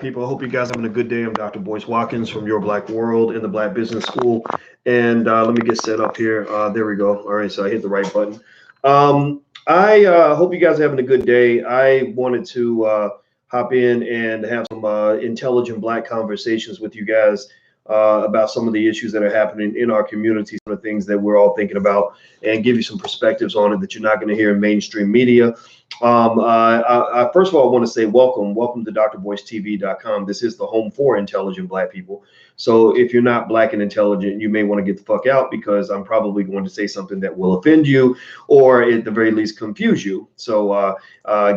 People, I hope you guys are having a good day. I'm Dr. Boyce Watkins from Your Black World in the Black Business School. And let me get set up here. There we go. All right, so I hit the right button. I hope you guys are having a good day. I wanted to hop in and have some intelligent Black conversations with you guys about some of the issues that are happening in our community, some of the things that we're all thinking about, and give you some perspectives on it that you're not going to hear in mainstream media. First of all, I want to say welcome to drboycetv.com. This is the home for intelligent Black people. So if you're not Black and intelligent, you may want to get the fuck out, because I'm probably going to say something that will offend you, or at the very least confuse you. So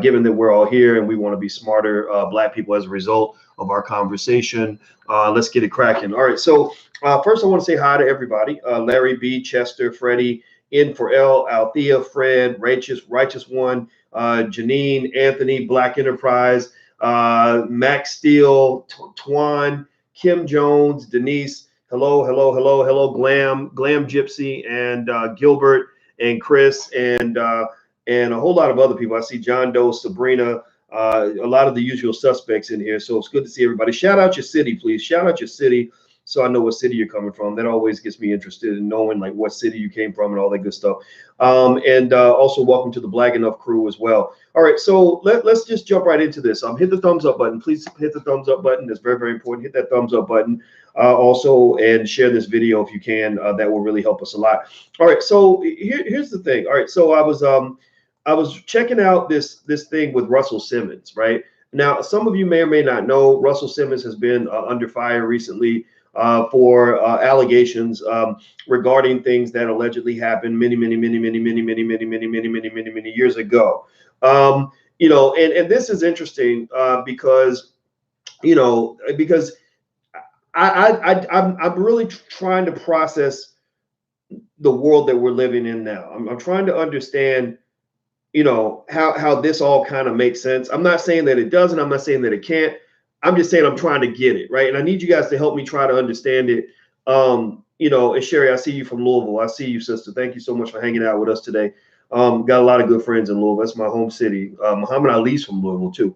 given that we're all here and we want to be smarter Black people as a result of our conversation, let's get it cracking. All right. So first I want to say hi to everybody. Larry B, Chester, Freddie, in for L, Althea, Fred, Righteous One, Janine, Anthony, Black Enterprise, Max Steele, Twan, Kim Jones, Denise, hello, Glam Gypsy, and Gilbert, and Chris, and a whole lot of other people. I see John Doe, Sabrina, a lot of the usual suspects in here. So it's good to see everybody. Shout out your city, please. Shout out your city, so I know what city you're coming from. That always gets me interested in knowing like what city you came from and all that good stuff. And also welcome to the Black Enough crew as well. All right, so let's just jump right into this. Hit the thumbs up button. Please hit the thumbs up button. That's very, very important. Hit that thumbs up button also, and share this video if you can. That will really help us a lot. All right, so here's the thing. All right, so I was checking out this thing with Russell Simmons, right? Now, some of you may or may not know, Russell Simmons has been under fire recently for allegations regarding things that allegedly happened many years ago. You know, and this is interesting because, you know, because I'm really trying to process the world that we're living in now. I'm trying to understand, you know, how this all kind of makes sense. I'm not saying that it doesn't. I'm not saying that it can't. I'm just saying I'm trying to get it right, and I need you guys to help me try to understand it. You know, and Sherry, I see you from Louisville. I see you, sister. Thank you so much for hanging out with us today. Got a lot of good friends in Louisville. That's my home city. Muhammad Ali's from Louisville too,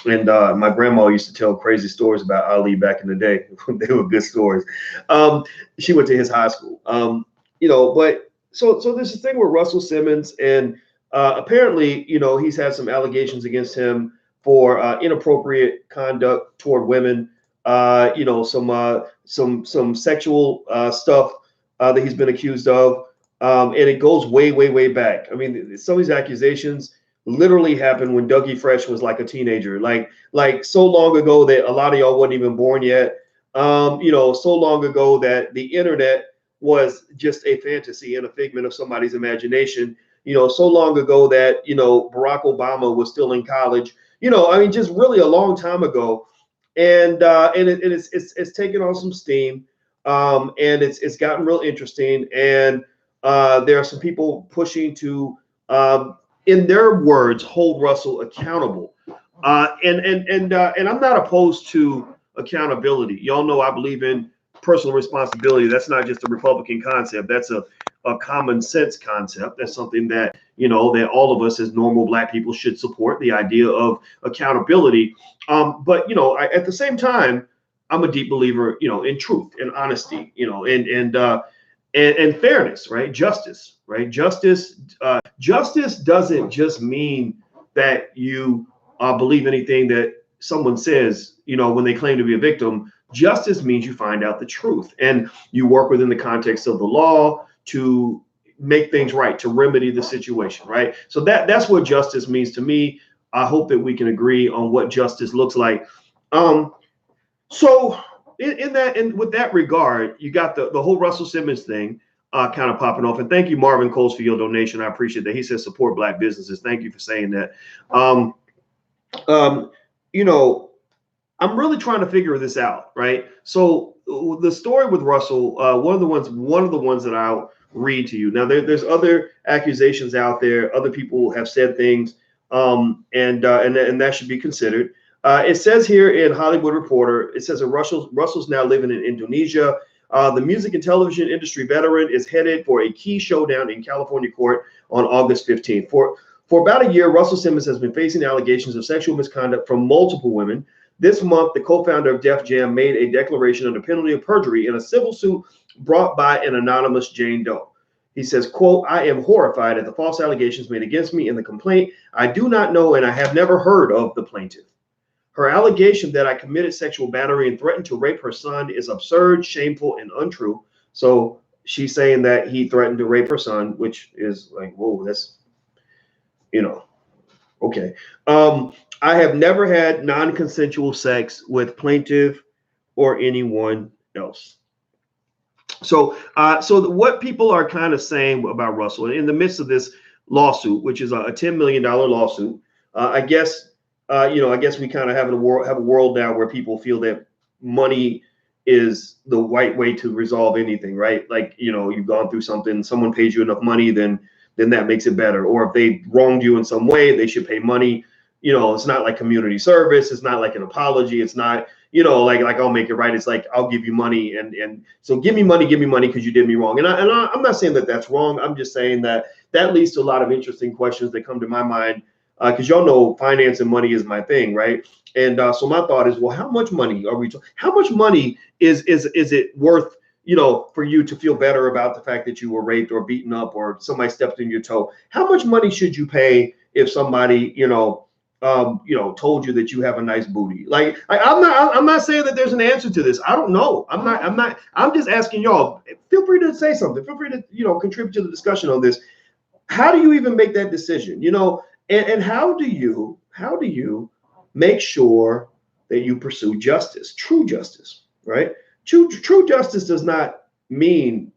and my grandma used to tell crazy stories about Ali back in the day. They were good stories. She went to his high school. You know, but so there's this thing with Russell Simmons, and apparently, you know, he's had some allegations against him for inappropriate conduct toward women. You know, some sexual stuff that he's been accused of, and it goes way back. I mean, some of these accusations literally happened when Dougie Fresh was like a teenager, like so long ago that a lot of y'all wasn't even born yet. You know, so long ago that the internet was just a fantasy and a figment of somebody's imagination. You know, so long ago that, you know, Barack Obama was still in college. You know, I mean, just really a long time ago, and it's taken on some steam, and it's gotten real interesting, and there are some people pushing to, in their words, hold Russell accountable, and I'm not opposed to accountability. Y'all know I believe in personal responsibility. That's not just a Republican concept. That's a common sense concept. That's something that, you know, that all of us as normal Black people should support, the idea of accountability. But, you know, at the same time, I'm a deep believer, you know, in truth and honesty, you know, and fairness, right? Justice, right? Justice doesn't just mean that you believe anything that someone says, you know, when they claim to be a victim. Justice means you find out the truth and you work within the context of the law to make things right, to remedy the situation, right? So that's what justice means to me. I hope that we can agree on what justice looks like. So with that regard, you got the whole Russell Simmons thing kind of popping off. And thank you, Marvin Coles, for your donation. I appreciate that. He says support Black businesses. Thank you for saying that. You know, I'm really trying to figure this out, right? So the story with Russell, one of the ones that I'll read to you. Now there's other accusations out there. Other people have said things, and that should be considered. It says here in Hollywood Reporter, it says that Russell's now living in Indonesia. The music and television industry veteran is headed for a key showdown in California court on August 15th. For about a year, Russell Simmons has been facing allegations of sexual misconduct from multiple women. This month, the co-founder of Def Jam made a declaration under penalty of perjury in a civil suit brought by an anonymous Jane Doe. He says, quote, I am horrified at the false allegations made against me in the complaint. I do not know and I have never heard of the plaintiff. Her allegation that I committed sexual battery and threatened to rape her son is absurd, shameful, and untrue. So she's saying that he threatened to rape her son, which is like, whoa, that's, okay. I have never had non-consensual sex with plaintiff or anyone else. So, what people are kind of saying about Russell in the midst of this lawsuit, which is a $10 million lawsuit, I guess we kind of have a world now where people feel that money is the right way to resolve anything, right? Like, you've gone through something, someone pays you enough money, then that makes it better. Or if they wronged you in some way, they should pay money. It's not like community service. It's not like an apology. It's not, like I'll make it right. It's like, I'll give you money. And so give me money because you did me wrong. And I'm not saying that that's wrong. I'm just saying that leads to a lot of interesting questions that come to my mind. Because y'all know finance and money is my thing, right? And so my thought is, well, how much money are we talking? How much money is it worth, for you to feel better about the fact that you were raped or beaten up or somebody stepped in your toe? How much money should you pay if somebody, told you that you have a nice booty? Like, I'm not saying that there's an answer to this. I don't know. I'm just asking y'all. Feel free to say something. Feel free to, contribute to the discussion on this. How do you even make that decision? And how do you make sure that you pursue justice, true justice, right? True justice does not mean,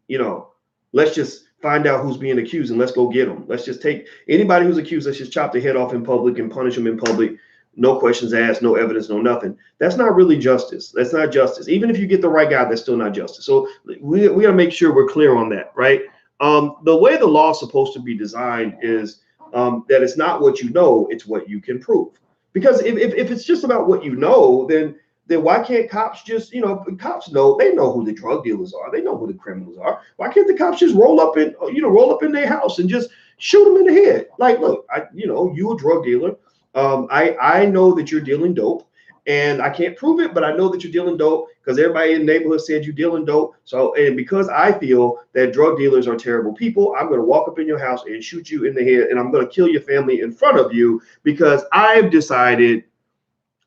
let's just find out who's being accused and let's go get them. Let's just take anybody who's accused, let's just chop their head off in public and punish them in public. No questions asked, no evidence, no nothing. That's not really justice. That's not justice. Even if you get the right guy, that's still not justice. So we got to make sure we're clear on that, right? The way the law is supposed to be designed is that it's not what you know, it's what you can prove. Because if it's just about what you know, then why can't cops just, cops know, they know who the drug dealers are, they know who the criminals are. Why can't the cops just roll up in their house and just shoot them in the head? Like, look, you a drug dealer. I know that you're dealing dope. And I can't prove it, but I know that you're dealing dope because everybody in the neighborhood said you're dealing dope. So, and because I feel that drug dealers are terrible people, I'm going to walk up in your house and shoot you in the head, and I'm going to kill your family in front of you because I've decided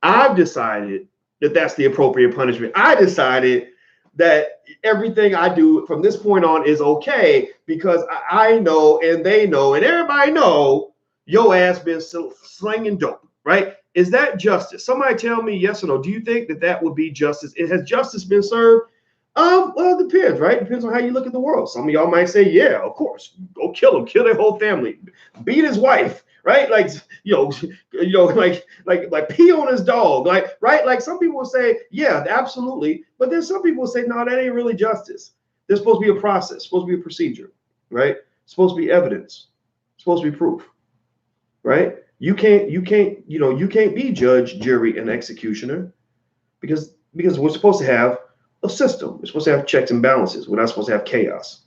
that that's the appropriate punishment. I decided that everything I do from this point on is okay because I know and they know and everybody know your ass been slinging dope, right? Is that justice? Somebody tell me yes or no. Do you think that would be justice? Has justice been served? Well, it depends, right? It depends on how you look at the world. Some of y'all might say, yeah, of course. Go kill him, kill their whole family, beat his wife, right? Like, like pee on his dog, like, right? Like some people will say, yeah, absolutely. But then some people will say, no, that ain't really justice. There's supposed to be a process, supposed to be a procedure, right? It's supposed to be evidence, it's supposed to be proof, right? You can't be judge, jury, and executioner because we're supposed to have a system. We're supposed to have checks and balances. We're not supposed to have chaos.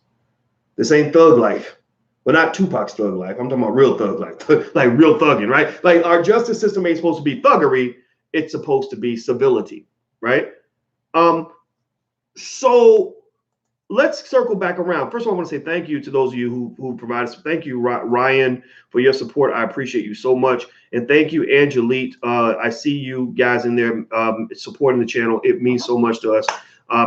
This ain't thug life. Well, not Tupac's thug life. I'm talking about real thug life, like real thugging, right? Like our justice system ain't supposed to be thuggery. It's supposed to be civility, right? So let's circle back around. First of all, I want to say thank you to those of you who provided. Thank you, Ryan, for your support. I appreciate you so much. And thank you, Angelique. I see you guys in there supporting the channel. It means so much to us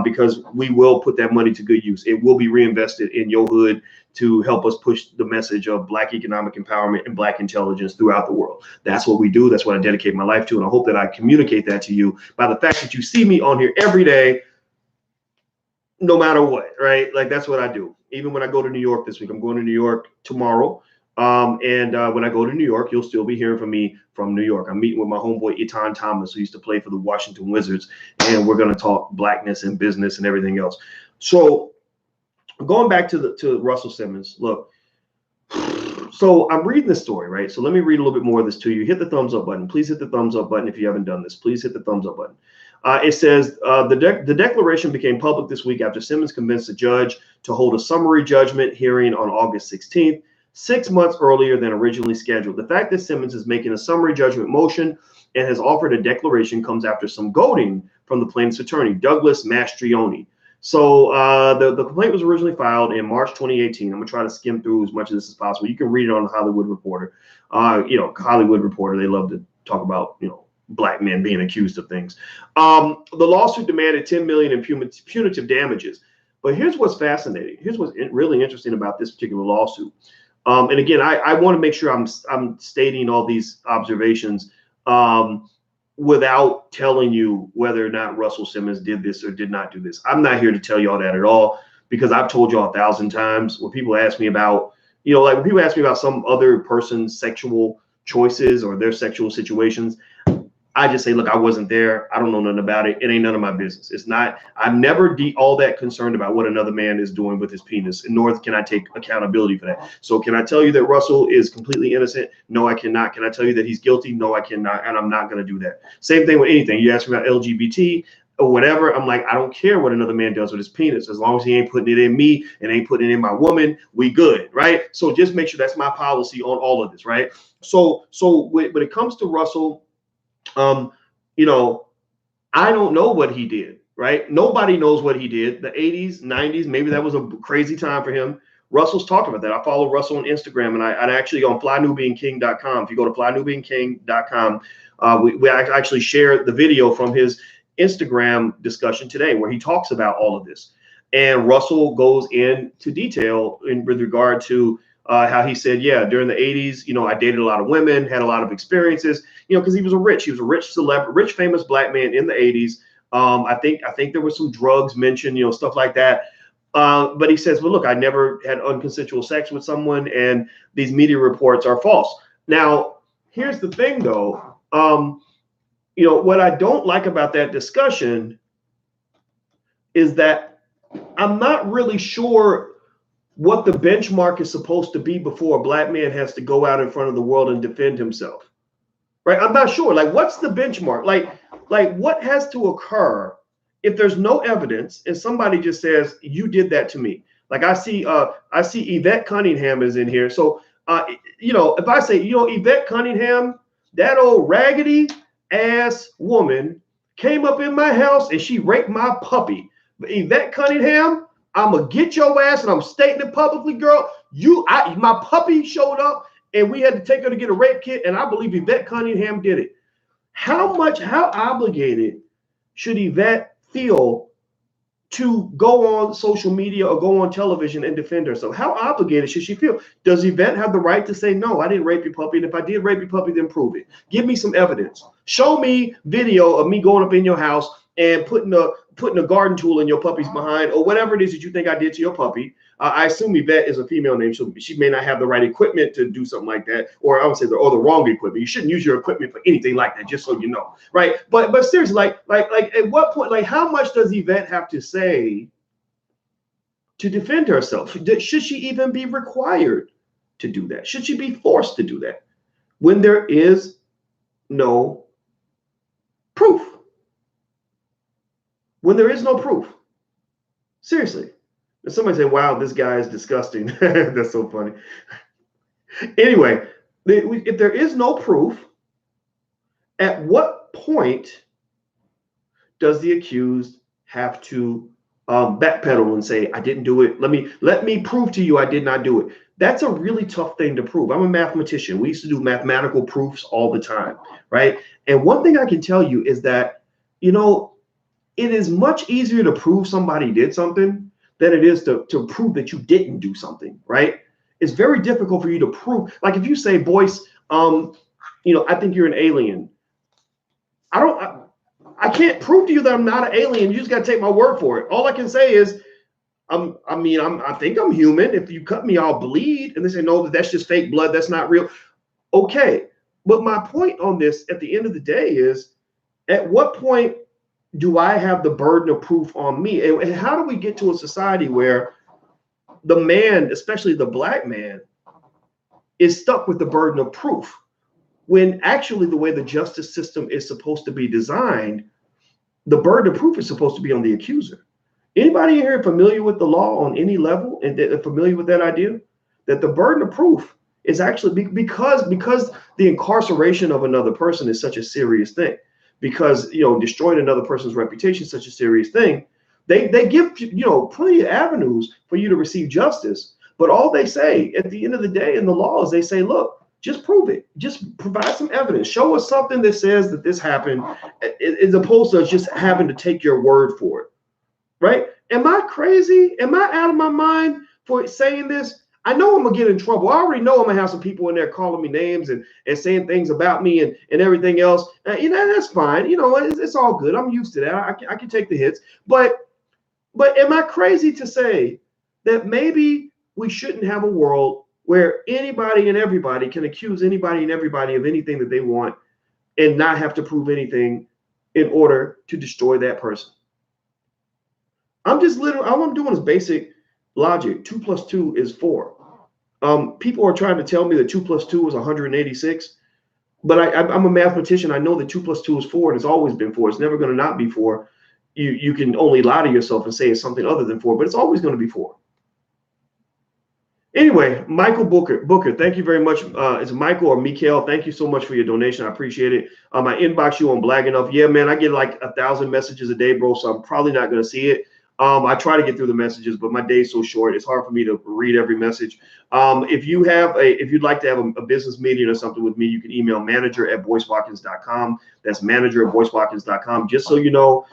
because we will put that money to good use. It will be reinvested in your hood to help us push the message of Black economic empowerment and Black intelligence throughout the world. That's what we do. That's what I dedicate my life to. And I hope that I communicate that to you by the fact that you see me on here every day, no matter what, right? Like that's what I do. Even when I go to New York this week, I'm going to New York tomorrow. And when I go to New York, you'll still be hearing from me from New York. I'm meeting with my homeboy, Etan Thomas, who used to play for the Washington Wizards. And we're going to talk Blackness and business and everything else. So going back to Russell Simmons, look, so I'm reading this story, right? So let me read a little bit more of this to you. Hit the thumbs up button. Please hit the thumbs up button if you haven't done this. Please hit the thumbs up button. It says the declaration became public this week after Simmons convinced a judge to hold a summary judgment hearing on August 16th, 6 months earlier than originally scheduled. The fact that Simmons is making a summary judgment motion and has offered a declaration comes after some goading from the plaintiff's attorney, Douglas Mastrioni. So the complaint was originally filed in March 2018. I'm gonna try to skim through as much of this as possible. You can read it on the Hollywood Reporter. Hollywood Reporter, they love to talk about, black men being accused of things. The lawsuit demanded $10 million in punitive damages. But here's what's fascinating. Here's what's really interesting about this particular lawsuit. And again, I want to make sure I'm stating all these observations without telling you whether or not Russell Simmons did this or did not do this. I'm not here to tell y'all that at all, because I've told y'all 1,000 times when people ask me about, like when people ask me about some other person's sexual choices or their sexual situations, I just say, look, I wasn't there. I don't know nothing about it. It ain't none of my business. It's not, I'm never all that concerned about what another man is doing with his penis, and nor can I take accountability for that. So can I tell you that Russell is completely innocent? No, I cannot. Can I tell you that he's guilty? No, I cannot. And I'm not going to do that. Same thing with anything. You ask me about LGBT or whatever. I'm like, I don't care what another man does with his penis. As long as he ain't putting it in me and ain't putting it in my woman, we good, right? So just make sure that's my policy on all of this, right? So when it comes to Russell, I don't know what he did, right? Nobody knows what he did. The 80s, 90s, maybe that was a crazy time for him. Russell's talked about that. I follow Russell on Instagram, and I actually on flynubianking.com. If you go to flynubianking.com, we actually shared the video from his Instagram discussion today where he talks about all of this. And Russell goes into detail with regard to how he said, yeah, during the 80s, I dated a lot of women, had a lot of experiences, because he was a rich celebrity, rich, famous black man in the 80s. I think there was some drugs mentioned, stuff like that. But he says, well, look, I never had unconsensual sex with someone, and these media reports are false. Now, here's the thing, though. What I don't like about that discussion is that I'm not really sure what the benchmark is supposed to be before a black man has to go out in front of the world and defend himself, right? I'm not sure. Like, what's the benchmark? Like what has to occur if there's no evidence and somebody just says, you did that to me? Like I see Yvette Cunningham is in here. So, if I say, Yvette Cunningham, that old raggedy ass woman came up in my house and she raped my puppy. But Yvette Cunningham, I'm gonna get your ass, and I'm stating it publicly, girl. My puppy showed up, and we had to take her to get a rape kit, and I believe Yvette Cunningham did it. How obligated should Yvette feel to go on social media or go on television and defend herself? How obligated should she feel? Does Yvette have the right to say, no, I didn't rape your puppy, and if I did rape your puppy, then prove it. Give me some evidence. Show me video of me going up in your house and putting a garden tool in your puppy's behind, or whatever it is that you think I did to your puppy. I assume Yvette is a female name, so she may not have the right equipment to do something like that, or I would say the wrong equipment. You shouldn't use your equipment for anything like that, just so you know, right? But seriously, like at what point, like how much does Yvette have to say to defend herself? Should she even be required to do that? Should she be forced to do that when there is no proof? When there is no proof. Seriously. And somebody say, wow, this guy is disgusting. That's so funny. Anyway, if there is no proof, at what point does the accused have to backpedal and say, I didn't do it. Let me prove to you I did not do it. That's a really tough thing to prove. I'm a mathematician. We used to do mathematical proofs all the time, right? And one thing I can tell you is that, it is much easier to prove somebody did something than it is to prove that you didn't do something, right? It's very difficult for you to prove. Like if you say, Boyce, I think you're an alien. I can't prove to you that I'm not an alien. You just got to take my word for it. All I can say is, I think I'm human. If you cut me, I'll bleed. And they say, no, that's just fake blood. That's not real. Okay. But my point on this at the end of the day is, at what point do I have the burden of proof on me? And how do we get to a society where the man, especially the black man, is stuck with the burden of proof, when actually the way the justice system is supposed to be designed, the burden of proof is supposed to be on the accuser? Anybody in here familiar with the law on any level and familiar with that idea? That the burden of proof is actually because the incarceration of another person is such a serious thing, because destroying another person's reputation is such a serious thing. They give plenty of avenues for you to receive justice, but all they say at the end of the day in the law is they say, look, just prove it. Just provide some evidence. Show us something that says that this happened, as opposed to just having to take your word for it. Right? Am I crazy? Am I out of my mind for saying this? I know I'm gonna get in trouble. I already know I'm gonna have some people in there calling me names and saying things about me and everything else. That's fine. It's all good. I'm used to that. I can take the hits. But am I crazy to say that maybe we shouldn't have a world where anybody and everybody can accuse anybody and everybody of anything that they want and not have to prove anything in order to destroy that person? All I'm doing is basic logic. 2 + 2 is 4. People are trying to tell me that 2 + 2 is 186, but I'm a mathematician. I know that 2 + 2 is 4, and it's always been 4. It's never going to not be 4. You can only lie to yourself and say it's something other than 4, but it's always going to be 4. Anyway, Michael Booker, thank you very much. It's Michael or Mikael. Thank you so much for your donation. I appreciate it. I inbox you on Black Enough. Yeah, man, I get like 1,000 messages a day, bro. So I'm probably not going to see it. I try to get through the messages, but my day's so short, it's hard for me to read every message. If you'd like to have a business meeting or something with me, you can email manager@boycewatkins.com. That's manager@boycewatkins.com. Just so you know,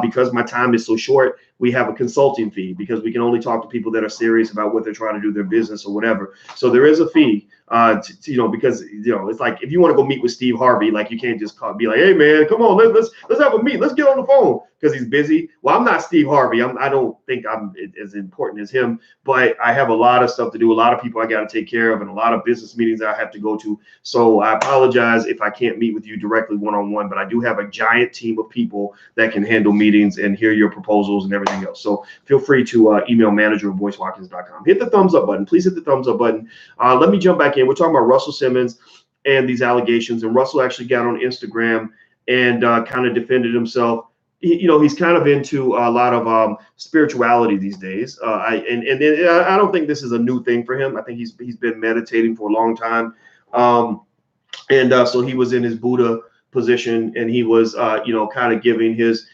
because my time is so short, we have a consulting fee because we can only talk to people that are serious about what they're trying to do, their business or whatever. So there is a fee, because it's like if you want to go meet with Steve Harvey, like you can't just be like, hey man, come on, let's have a meet, let's get on the phone because he's busy. Well, I'm not Steve Harvey. I don't think I'm as important as him, but I have a lot of stuff to do, a lot of people I got to take care of, and a lot of business meetings I have to go to. So I apologize if I can't meet with you directly one-on-one, but I do have a giant team of people that can handle meetings and hear your proposals and everything else. So feel free to email manager@boycewatkins.com. Hit the thumbs up button. Please hit the thumbs up button. Let me jump back in. We're talking about Russell Simmons and these allegations, and Russell actually got on Instagram and kind of defended himself. He's kind of into a lot of spirituality these days. I don't think this is a new thing for him. I think he's been meditating for a long time. So he was in his Buddha position, and he was, kind of giving his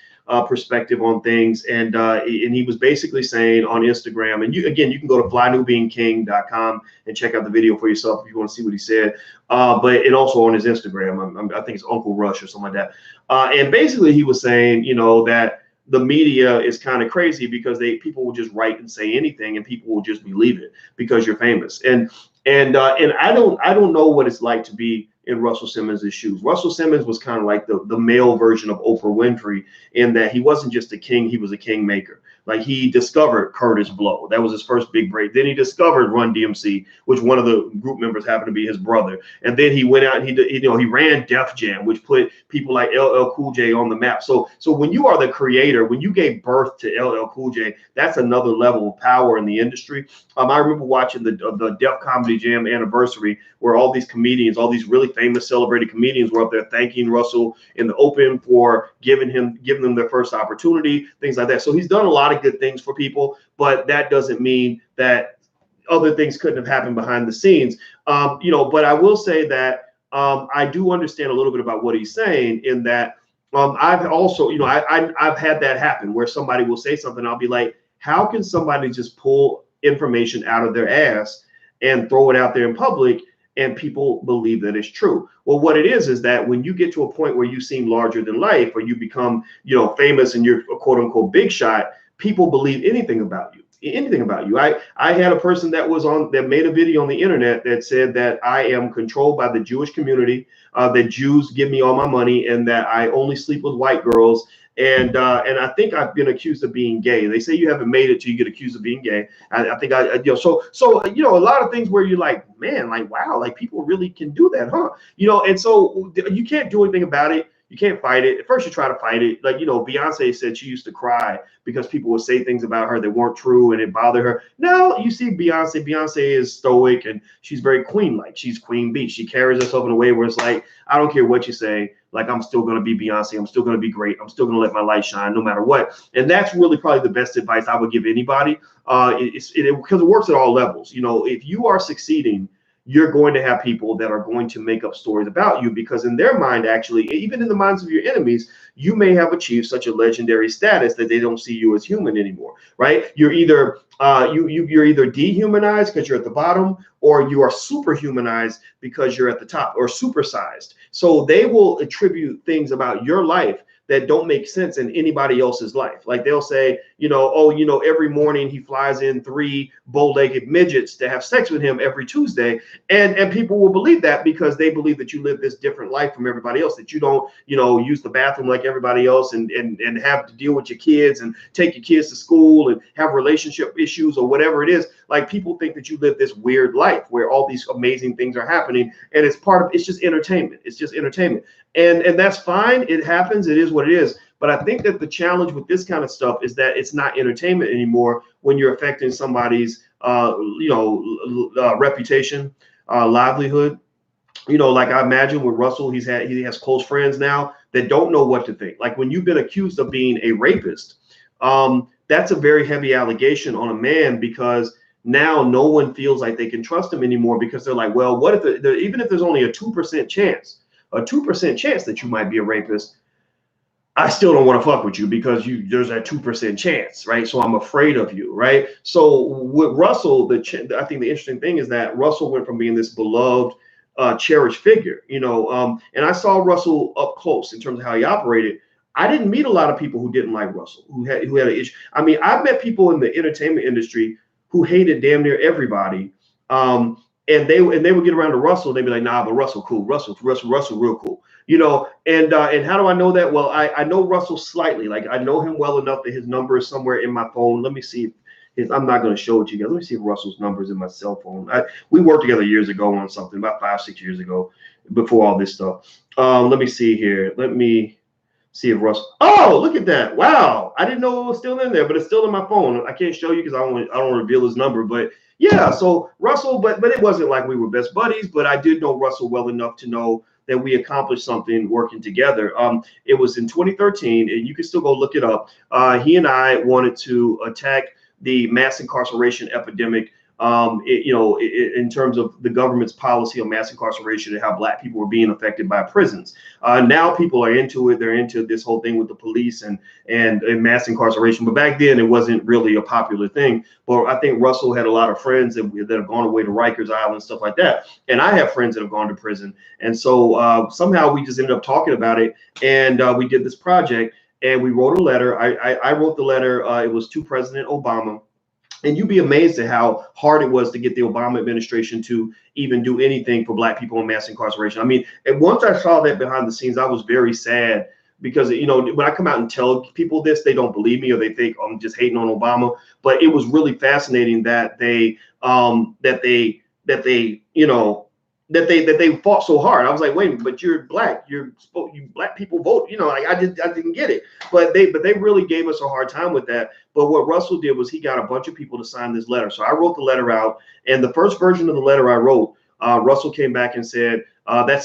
perspective on things. And he was basically saying on Instagram, and you can go to flynewbeingking.com and check out the video for yourself if you want to see what he said. And also on his Instagram, I think it's Uncle Rush or something like that. And basically he was saying, that the media is kind of crazy because people will just write and say anything and people will just believe it because you're famous. And I don't know what it's like to be in Russell Simmons' shoes. Russell Simmons was kind of like the male version of Oprah Winfrey in that he wasn't just a king, he was a kingmaker. Like he discovered Curtis Blow. That was his first big break. Then he discovered Run DMC, which one of the group members happened to be his brother. And then he went out and he ran Def Jam, which put people like LL Cool J on the map. So when you are the creator, when you gave birth to LL Cool J, that's another level of power in the industry. I remember watching the Def Comedy Jam anniversary where all these comedians, all these really famous celebrated comedians were up there thanking Russell in the open for giving them their first opportunity, things like that. So he's done a lot of good things for people, but that doesn't mean that other things couldn't have happened behind the scenes. But I will say that I do understand a little bit about what he's saying in that I've also, I've had that happen where somebody will say something. I'll be like, how can somebody just pull information out of their ass and throw it out there in public and people believe that it's true? Well, what it is that when you get to a point where you seem larger than life or you become, famous and you're a quote unquote big shot, people believe anything about you. I had a person that made a video on the internet that said that I am controlled by the Jewish community, that Jews give me all my money, and that I only sleep with white girls. And I think I've been accused of being gay. They say you haven't made it till you get accused of being gay. I think so a lot of things where you're like, man, like, wow, like people really can do that, huh? And so you can't do anything about it. You can't fight it. At first you try to fight it. Like, Beyonce said she used to cry because people would say things about her that weren't true and it bothered her. Now you see Beyonce. Beyonce is stoic and she's very queen-like. She's Queen Bee. She carries herself in a way where it's like, I don't care what you say. Like, I'm still going to be Beyonce. I'm still going to be great. I'm still going to let my light shine no matter what. And that's really probably the best advice I would give anybody because it works at all levels. If you are succeeding, you're going to have people that are going to make up stories about you, because in their mind, actually, even in the minds of your enemies, you may have achieved such a legendary status that they don't see you as human anymore, right? You're either you're either dehumanized because you're at the bottom, or you are superhumanized because you're at the top, or supersized. So they will attribute things about your life that don't make sense in anybody else's life. Like they'll say, oh, every morning he flies in 3 bow-legged midgets to have sex with him every Tuesday. And people will believe that because they believe that you live this different life from everybody else, that you don't, use the bathroom like everybody else, and have to deal with your kids and take your kids to school and have relationship issues or whatever it is. Like, people think that you live this weird life where all these amazing things are happening, and it's just entertainment. It's just entertainment. And that's fine. It happens. It is what it is. But I think that the challenge with this kind of stuff is that it's not entertainment anymore when you're affecting somebody's, reputation, livelihood. Like I imagine with Russell, he has close friends now that don't know what to think. Like when you've been accused of being a rapist, that's a very heavy allegation on a man, because now no one feels like they can trust him anymore, because they're like, well, what if even if there's only a 2% chance that you might be a rapist, I still don't want to fuck with you because there's that 2% chance, right? So I'm afraid of you, right? So with Russell, I think the interesting thing is that Russell went from being this beloved, cherished figure, and I saw Russell up close in terms of how he operated. I didn't meet a lot of people who didn't like Russell, who had an issue. I mean, I've met people in the entertainment industry who hated damn near everybody. And they would get around to Russell, they'd be like, nah, but Russell cool, Russell real cool, and how do I know that? Well, I know Russell slightly. Like, I know him well enough that his number is somewhere in my phone. Let me see I'm not going to show it to you guys. Let me see if Russell's number is in my cell phone. We worked together years ago on something, about 5-6 years ago, before all this stuff. Let me see here. Let me see if Russell. Oh, look at that! Wow, I didn't know it was still in there, but it's still in my phone. I can't show you because I don't want to reveal his number. But yeah, so Russell, but it wasn't like we were best buddies. But I did know Russell well enough to know that we accomplished something working together. It was in 2013, and you can still go look it up. He and I wanted to attack the mass incarceration epidemic, in terms of the government's policy on mass incarceration and how Black people were being affected by prisons. Now people are into it. They're into this whole thing with the police and mass incarceration. But back then, it wasn't really a popular thing. But I think Russell had a lot of friends that have gone away to Rikers Island, stuff like that. And I have friends that have gone to prison. And so somehow we just ended up talking about it. And we did this project. And we wrote a letter. I wrote the letter. It was to President Obama. And you'd be amazed at how hard it was to get the Obama administration to even do anything for Black people in mass incarceration. I mean, and once I saw that behind the scenes, I was very sad, because, when I come out and tell people this, they don't believe me, or they think I'm just hating on Obama. But it was really fascinating that they fought so hard. I was like, wait, but you're Black. You Black people vote. Like I didn't get it. But they really gave us a hard time with that. But what Russell did was he got a bunch of people to sign this letter. So I wrote the letter out, and the first version of the letter I wrote, Russell came back and said,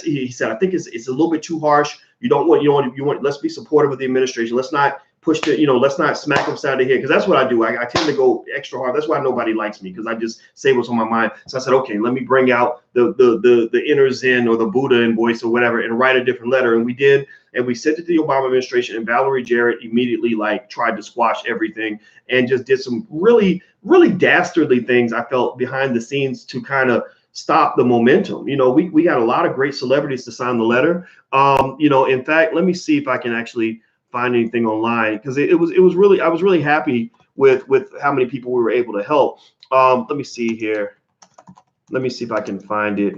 he said, I think it's a little bit too harsh. You want. Let's be supportive of the administration. Let's not push let's not smack them side of the head, because that's what I do. I tend to go extra hard. That's why nobody likes me, because I just say what's on my mind. So I said, okay, let me bring out the inner Zen or the Buddha in Boyce or whatever, and write a different letter. And we did, and we sent it to the Obama administration, and Valerie Jarrett immediately tried to squash everything and just did some really, really dastardly things, I felt, behind the scenes to kind of stop the momentum. We got a lot of great celebrities to sign the letter. In fact, let me see if I can actually find anything online, because I was really happy with how many people we were able to help. Let me see here. Let me see if I can find it.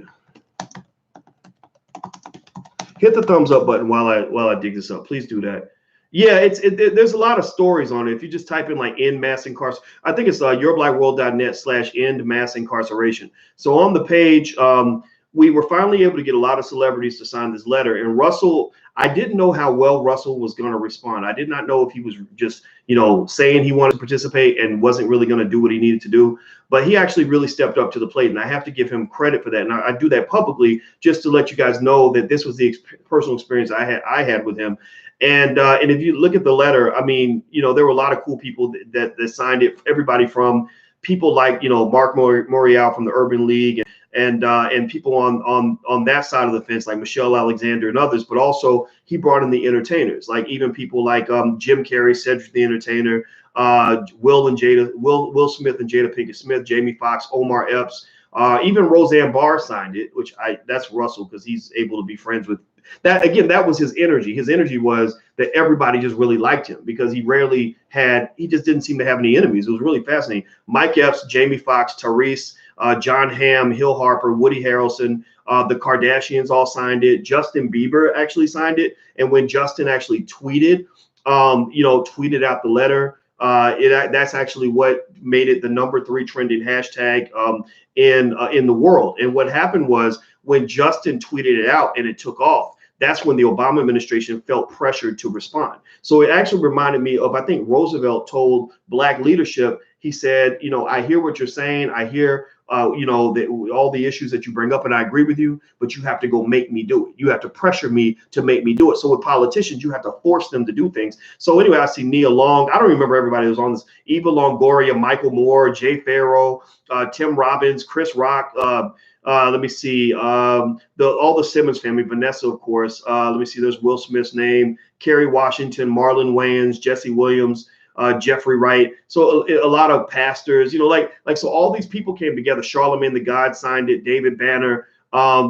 Hit the thumbs up button while I dig this up. Please do that. Yeah, there's a lot of stories on it. If you just type in like end mass incarceration, I think it's yourblackworld.net/end mass incarceration. So on the page, we were finally able to get a lot of celebrities to sign this letter. And Russell, I didn't know how well Russell was going to respond. I did not know if he was just, saying he wanted to participate and wasn't really going to do what he needed to do. But he actually really stepped up to the plate, and I have to give him credit for that. And I do that publicly just to let you guys know that this was the personal experience I had with him. And if you look at the letter, I mean, there were a lot of cool people that signed it. Everybody from people like, Mark Morial from the Urban League, and people on that side of the fence like Michelle Alexander and others, but also he brought in the entertainers, like even people like Jim Carrey, Cedric the Entertainer, Will Smith and Jada Pinkett Smith, Jamie Foxx, Omar Epps, even Roseanne Barr signed it, which that's Russell, because he's able to be friends with that. Again, that was his energy. His energy was that everybody just really liked him because he just didn't seem to have any enemies. It was really fascinating. Mike Epps, Jamie Foxx, Therese, John Hamm, Hill Harper, Woody Harrelson, the Kardashians all signed it. Justin Bieber actually signed it. And when Justin actually tweeted out the letter, that's actually what made it the #3 trending hashtag in the world. And what happened was when Justin tweeted it out and it took off, that's when the Obama administration felt pressured to respond. So it actually reminded me of, I think Roosevelt told black leadership, he said, I hear what you're saying. I hear, all the issues that you bring up, and I agree with you, but you have to go make me do it. You have to pressure me to make me do it. So with politicians, you have to force them to do things. So anyway, I see Nia Long. I don't remember everybody who was on this. Eva Longoria, Michael Moore, Jay Farrow, Tim Robbins, Chris Rock, let me see, all the Simmons family, Vanessa, of course. Let me see, there's Will Smith's name, Kerry Washington, Marlon Wayans, Jesse Williams, Jeffrey Wright. So a lot of pastors, so all these people came together. Charlemagne the God signed it, David Banner,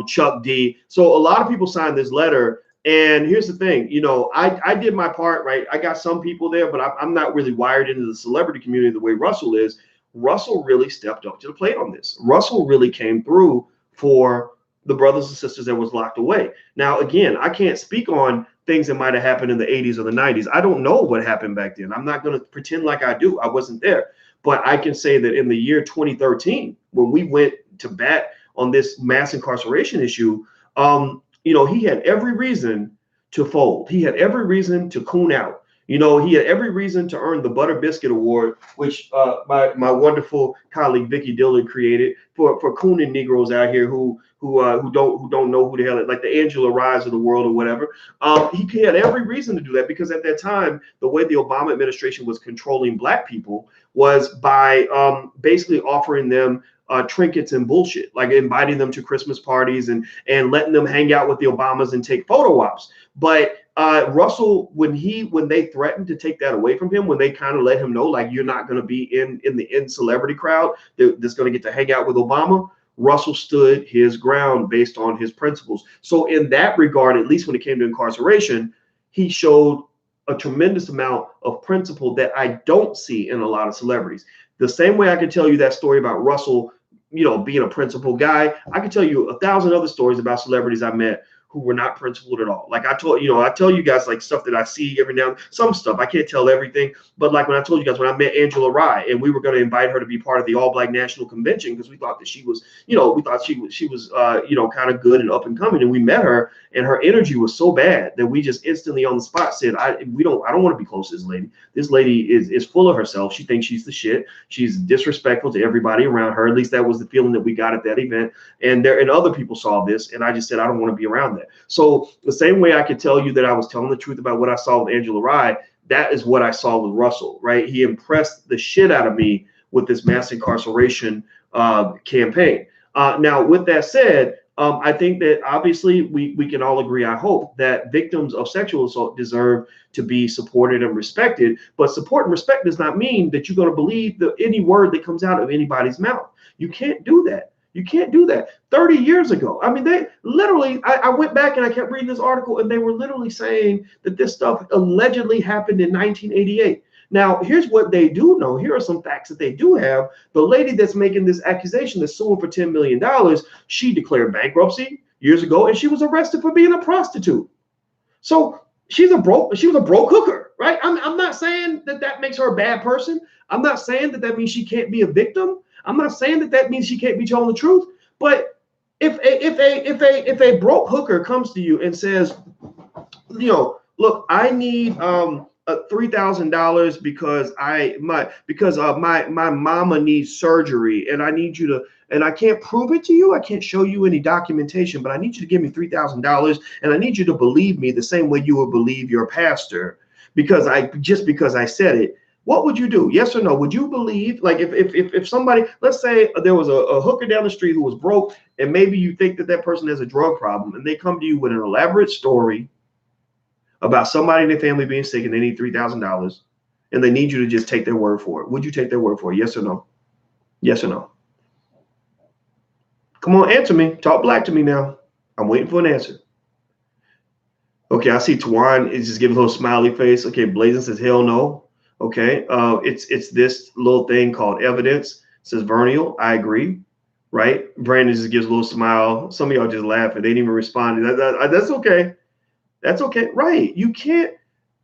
Chuck D. So a lot of people signed this letter. And here's the thing, I did my part, right? I got some people there, but I'm not really wired into the celebrity community the way Russell is. Russell really stepped up to the plate on this. Russell really came through for the brothers and sisters that was locked away. Now, again, I can't speak on things that might have happened in the 80s or the 90s. I don't know what happened back then. I'm not going to pretend like I do. I wasn't there. But I can say that in the year 2013, when we went to bat on this mass incarceration issue, he had every reason to fold. He had every reason to coon out. He had every reason to earn the Butter Biscuit Award, which my wonderful colleague Vicky Dillon created for cooning Negroes out here who don't know who the hell, like the Angela Rye's of the world or whatever. He had every reason to do that because at that time, the way the Obama administration was controlling Black people was by basically offering them trinkets and bullshit, like inviting them to Christmas parties and letting them hang out with the Obamas and take photo ops. But Russell, when they threatened to take that away from him, when they kind of let him know, like, you're not going to be in the celebrity crowd that's going to get to hang out with Obama, Russell stood his ground based on his principles. So in that regard, at least when it came to incarceration, he showed a tremendous amount of principle that I don't see in a lot of celebrities. The same way I could tell you that story about Russell, being a principled guy, I could tell you 1,000 other stories about celebrities I met who were not principled at all. Like I tell you guys, like, stuff that I see every now and then. Some stuff I can't tell everything, but like when I told you guys, when I met Angela Rye and we were going to invite her to be part of the All Black National Convention because we thought that she was, kind of good and up and coming, and we met her and her energy was so bad that we just instantly on the spot said, I don't want to be close to this lady. This lady is full of herself. She thinks she's the shit. She's disrespectful to everybody around her. At least that was the feeling that we got at that event. And other people saw this, and I just said, I don't want to be around that. So the same way I could tell you that I was telling the truth about what I saw with Angela Rye, that is what I saw with Russell, right? He impressed the shit out of me with this mass incarceration campaign. Now, with that said, I think that obviously we can all agree, I hope, that victims of sexual assault deserve to be supported and respected. But support and respect does not mean that you're going to believe any word that comes out of anybody's mouth. You can't do that. You can't do that. 30 years ago, I mean, they literally, I went back and I kept reading this article, and they were literally saying that this stuff allegedly happened in 1988. Now, here's what they do know. Here are some facts that they do have. The lady that's making this accusation, that's suing for $10 million, she declared bankruptcy years ago, and she was arrested for being a prostitute. So she was a broke hooker, right? I'm not saying that makes her a bad person. I'm not saying that means she can't be a victim. I'm not saying that means she can't be telling the truth. But if a broke hooker comes to you and says, look, I need $3,000 because my mama needs surgery, and I need you to, and I can't prove it to you. I can't show you any documentation, but I need you to give me $3,000, and I need you to believe me the same way you would believe your pastor, because I said it. What would you do? Yes or no? Would you believe, like, if somebody, let's say there was a hooker down the street who was broke, and maybe you think that that person has a drug problem, and they come to you with an elaborate story about somebody in their family being sick and they need $3,000, and they need you to just take their word for it. Would you take their word for it? Yes or no? Yes or no? Come on, answer me. Talk black to me now. I'm waiting for an answer. Okay, I see Tawan is just giving a little smiley face. Okay, Blazing says hell no. Okay, it's this little thing called evidence. Says Vernial, I agree. Right? Brandon just gives a little smile. Some of y'all just laughing. They didn't even respond. That's okay. That's okay. Right? You can't.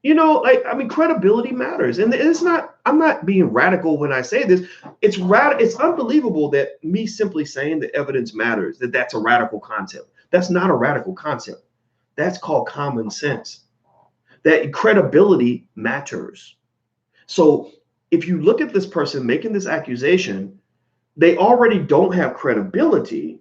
Like, I mean, credibility matters, and it's not. I'm not being radical when I say this. It's unbelievable that me simply saying that evidence matters, that's a radical concept. That's not a radical concept. That's called common sense. That credibility matters. So if you look at this person making this accusation, they already don't have credibility,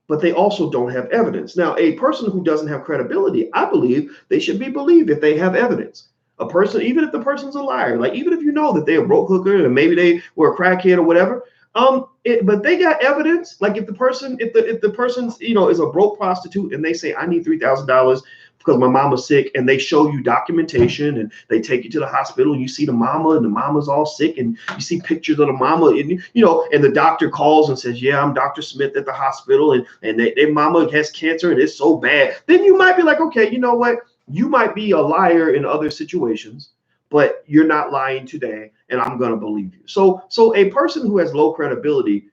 but they also don't have evidence. Now, a person who doesn't have credibility, I believe they should be believed if they have evidence. A person, even if the person's a liar, like even if you know that they're a broke hooker and maybe they were a crackhead or whatever, but they got evidence. Like if the person's is a broke prostitute and they say I need $3,000 because my mama's sick, and they show you documentation and they take you to the hospital and you see the mama and the mama's all sick and you see pictures of the mama and and the doctor calls and says, yeah, I'm Dr. Smith at the hospital and their mama has cancer and it's so bad, then you might be like, okay, you know what? You might be a liar in other situations, but you're not lying today, and I'm going to believe you. So a person who has low credibility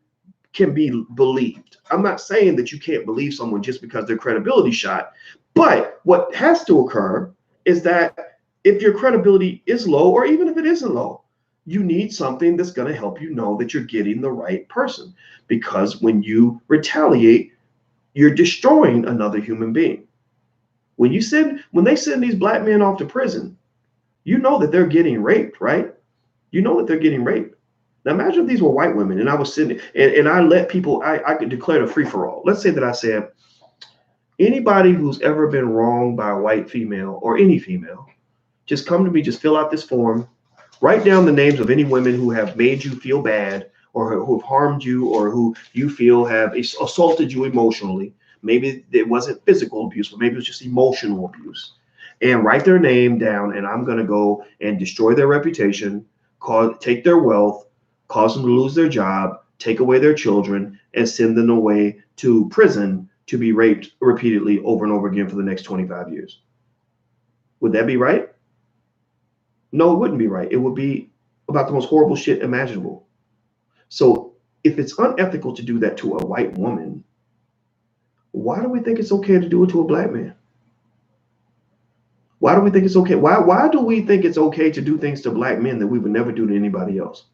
can be believed. I'm not saying that you can't believe someone just because their credibility shot, but what has to occur is that if your credibility is low, or even if it isn't low, you need something that's going to help you know that you're getting the right person, because when you retaliate, you're destroying another human being. When they send these black men off to prison, you know that they're getting raped, right? You know that they're getting raped. Now imagine if these were white women and I was sitting and I let people, I could declare a free-for-all. Let's say that I said, anybody who's ever been wronged by a white female or any female, just come to me, just fill out this form, write down the names of any women who have made you feel bad or who have harmed you or who you feel have assaulted you emotionally. Maybe it wasn't physical abuse, but maybe it was just emotional abuse. And write their name down, and I'm going to go and destroy their reputation, take their wealth, cause them to lose their job, take away their children, and send them away to prison to be raped repeatedly over and over again for the next 25 years. Would that be right? No, it wouldn't be right. It would be about the most horrible shit imaginable. So if it's unethical to do that to a white woman, why do we think it's okay to do it to a black man? Why do we think it's okay? Why do we think it's okay to do things to black men that we would never do to anybody else?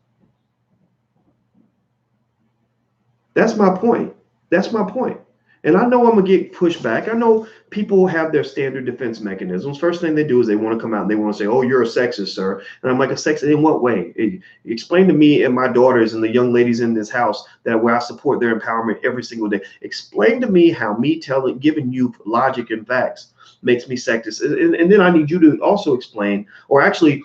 That's my point. That's my point. And I know I'm going to get pushed back. I know people have their standard defense mechanisms. First thing they do is they want to come out and they want to say, oh, you're a sexist, sir. And I'm like, a sexist in what way? Explain to me and my daughters and the young ladies in this house that where I support their empowerment every single day. Explain to me how me giving you logic and facts makes me sexist. And then I need you to also explain, or actually,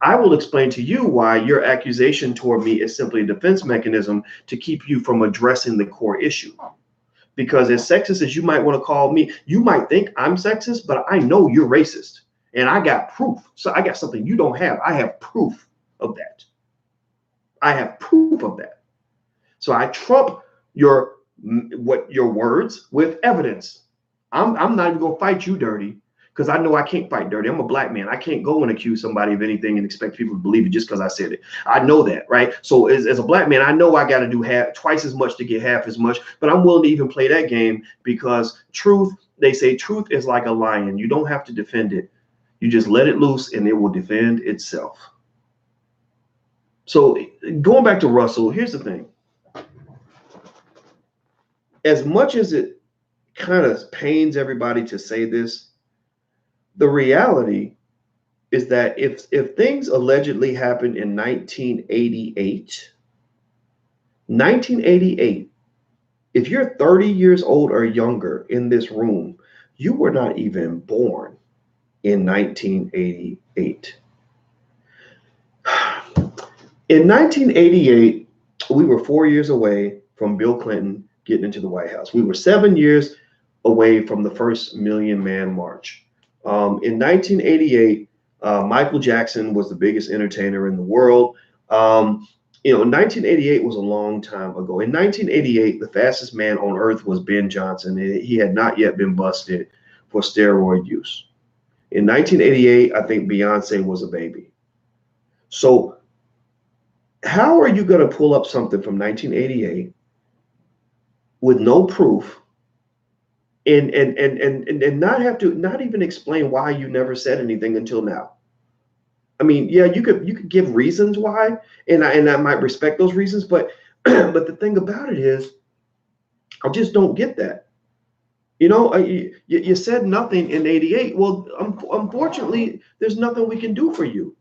I will explain to you why your accusation toward me is simply a defense mechanism to keep you from addressing the core issue. Because as sexist as you might want to call me, you might think I'm sexist, but I know you're racist. And I got proof. So I got something you don't have. I have proof of that. I have proof of that. So I trump your words with evidence. I'm not even going to fight you dirty, because I know I can't fight dirty. I'm a black man. I can't go and accuse somebody of anything and expect people to believe it just because I said it. I know that, right? So as a black man, I know I got to do twice as much to get half as much, but I'm willing to even play that game, because they say truth is like a lion. You don't have to defend it. You just let it loose and it will defend itself. So going back to Russell, here's the thing. As much as it kind of pains everybody to say this, the reality is that if things allegedly happened in 1988, if you're 30 years old or younger in this room, you were not even born in 1988. In 1988, we were 4 years away from Bill Clinton getting into the White House. We were 7 years away from the first Million Man March. In 1988, Michael Jackson was the biggest entertainer in the world. 1988 was a long time ago. In 1988, the fastest man on earth was Ben Johnson. He had not yet been busted for steroid use. In 1988, I think Beyonce was a baby. So how are you going to pull up something from 1988 with no proof and not even explain why you never said anything until now? I mean, yeah, you could give reasons why, and I might respect those reasons, but but the thing about it is, I just don't get that. You said nothing in '88. Well, unfortunately, there's nothing we can do for you.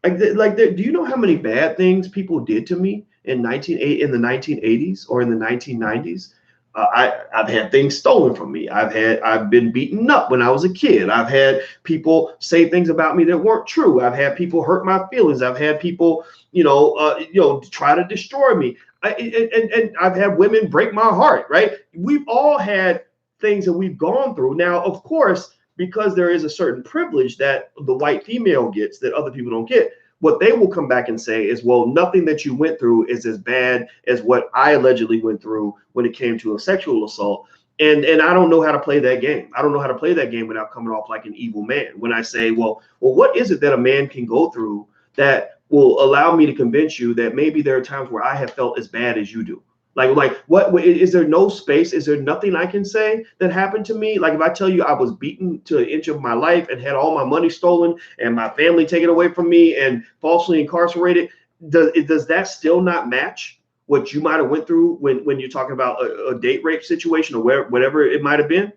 Do you know how many bad things people did to me in the 1980s or in the 1990s? I've had things stolen from me. I've been beaten up when I was a kid. I've had people say things about me that weren't true. I've had people hurt my feelings. I've had people, try to destroy me. And I've had women break my heart. Right? We've all had things that we've gone through. Now, of course, because there is a certain privilege that the white female gets that other people don't get, what they will come back and say is, well, nothing that you went through is as bad as what I allegedly went through when it came to a sexual assault. And I don't know how to play that game. I don't know how to play that game without coming off like an evil man. When I say, well, what is it that a man can go through that will allow me to convince you that maybe there are times where I have felt as bad as you do? Like what is there no space? Is there nothing I can say that happened to me? Like if I tell you I was beaten to an inch of my life and had all my money stolen and my family taken away from me and falsely incarcerated, does that still not match what you might have went through when you're talking about a date rape situation or whatever it might have been?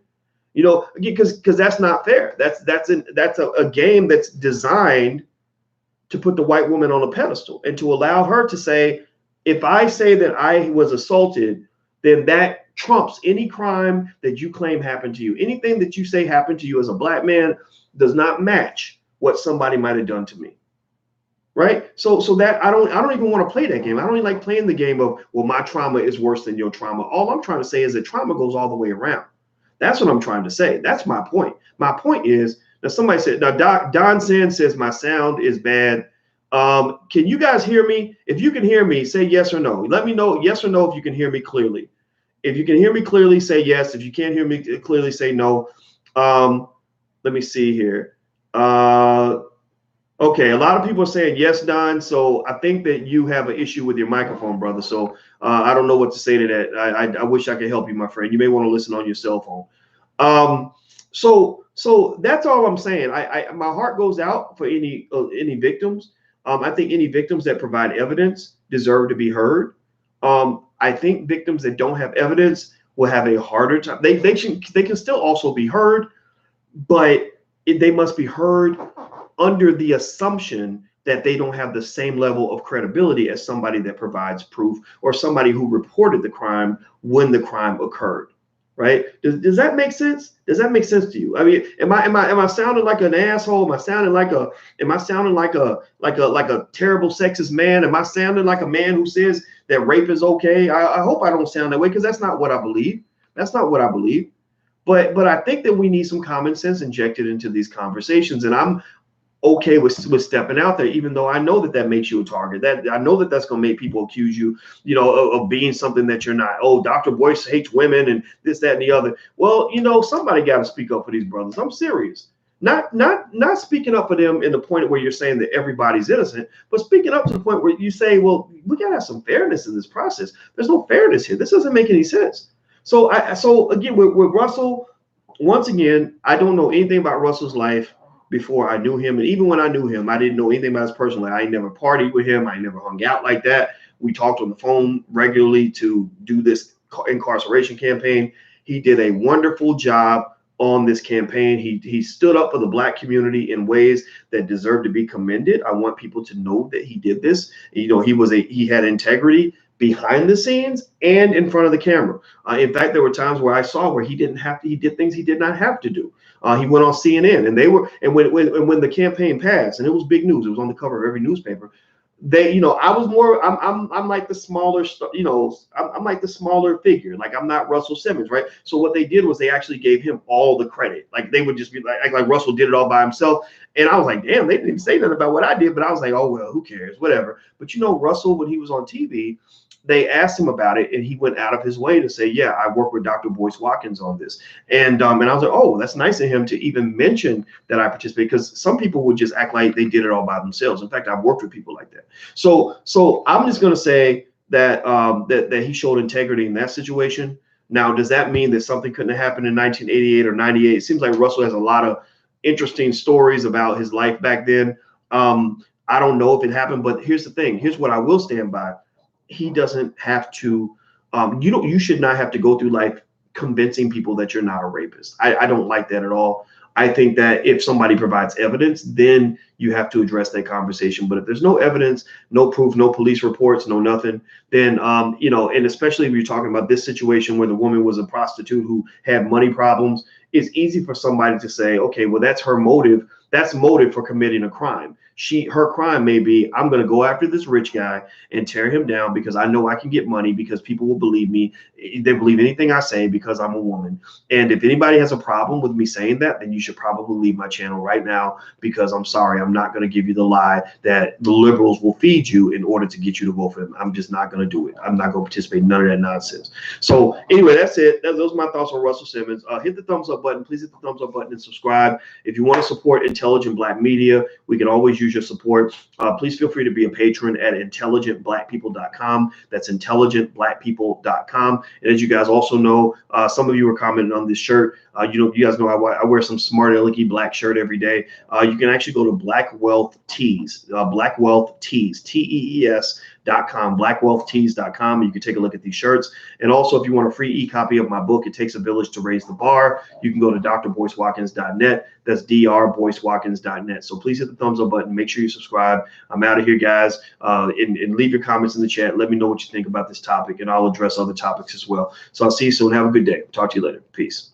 Because that's not fair. That's a game that's designed to put the white woman on a pedestal and to allow her to say, if I say that I was assaulted, then that trumps any crime that you claim happened to you. Anything that you say happened to you as a black man does not match what somebody might have done to me. Right? So that I don't even want to play that game. I don't even like playing the game of, well, my trauma is worse than your trauma. All I'm trying to say is that trauma goes all the way around. That's what I'm trying to say. That's my point. My point is, now somebody said, now Don Sen says my sound is bad. Can you guys hear me? If you can hear me, say yes or no. Let me know yes or no if you can hear me clearly. If you can hear me clearly, say yes. If you can't hear me clearly, say no. Let me see here. Okay, a lot of people are saying yes, Don. So I think that you have an issue with your microphone, brother. So I don't know what to say to that. I wish I could help you, my friend. You may want to listen on your cell phone. So that's all I'm saying. My heart goes out for any victims. I think any victims that provide evidence deserve to be heard. I think victims that don't have evidence will have a harder time. They can still also be heard, but they must be heard under the assumption that they don't have the same level of credibility as somebody that provides proof or somebody who reported the crime when the crime occurred. Right? Does that make sense? Does that make sense to you? I mean, am I sounding like an asshole? Am I sounding like a terrible sexist man? Am I sounding like a man who says that rape is okay? I hope I don't sound that way, because that's not what I believe. That's not what I believe. But I think that we need some common sense injected into these conversations, and I'm okay with stepping out there, even though I know that makes you a target. That I know that's going to make people accuse you, of being something that you're not. Oh, Dr. Boyce hates women and this, that, and the other. Well, somebody got to speak up for these brothers. I'm serious. Not speaking up for them in the point where you're saying that everybody's innocent, but speaking up to the point where you say, well, we got to have some fairness in this process. There's no fairness here. This doesn't make any sense. So again, with Russell, once again, I don't know anything about Russell's life before I knew him. And even when I knew him, I didn't know anything about his personal life. I never partied with him. I never hung out like that. We talked on the phone regularly to do this incarceration campaign. He did a wonderful job on this campaign. He stood up for the black community in ways that deserve to be commended. I want people to know that he did this. He had integrity behind the scenes and in front of the camera. In fact, there were times where I saw where he did things he did not have to do. He went on CNN, and when the campaign passed, and it was big news, it was on the cover of every newspaper. they, you know, I was more, I'm like the smaller, you know, I'm like the smaller figure. Like I'm not Russell Simmons, right? So what they did was they actually gave him all the credit. Like they would just be like Russell did it all by himself. And I was like, damn, they didn't even say nothing about what I did. But I was like, oh well, who cares, whatever. But you know, Russell, when he was on TV, they asked him about it, and he went out of his way to say, yeah, I work with Dr. Boyce Watkins on this. And I was like, oh, that's nice of him to even mention that I participated, because some people would just act like they did it all by themselves. In fact, I've worked with people like that. So I'm just going to say that that he showed integrity in that situation. Now, does that mean that something couldn't have happened in 1988 or 98? It seems like Russell has a lot of interesting stories about his life back then. I don't know if it happened, but here's the thing. Here's what I will stand by. He doesn't have to. You should not have to go through life convincing people that you're not a rapist. I don't like that at all. I think that if somebody provides evidence, then you have to address that conversation. But if there's no evidence, no proof, no police reports, no nothing, then you know, and especially if you're talking about this situation where the woman was a prostitute who had money problems, it's easy for somebody to say, okay, well, that's her motive. That's motive for committing a crime. Her crime may be, I'm going to go after this rich guy and tear him down because I know I can get money, because people will believe me. They believe anything I say because I'm a woman. And if anybody has a problem with me saying that, then you should probably leave my channel right now, because I'm sorry, I'm not going to give you the lie that the liberals will feed you in order to get you to vote for them. I'm just not going to do it. I'm not going to participate in none of that nonsense. So anyway, that's it. Those are my thoughts on Russell Simmons. Hit the thumbs up button. Please hit the thumbs up button and subscribe. If you want to support intelligent Black media, we can always use your support. Please feel free to be a patron at intelligentblackpeople.com. That's intelligentblackpeople.com. And as you guys also know, some of you were commenting on this shirt. You guys know I wear some smart alecky black shirt every day. You can actually go to Black Wealth Tees, Black Wealth Tees, TEES.com, blackwealthtees.com. You can take a look at these shirts. And also, if you want a free e-copy of my book, It Takes a Village to Raise the Bar, you can go to drboycewatkins.net. That's drboycewatkins.net. So please hit the thumbs up button. Make sure you subscribe. I'm out of here, guys. And leave your comments in the chat. Let me know what you think about this topic, and I'll address other topics as well. So I'll see you soon. Have a good day. Talk to you later. Peace.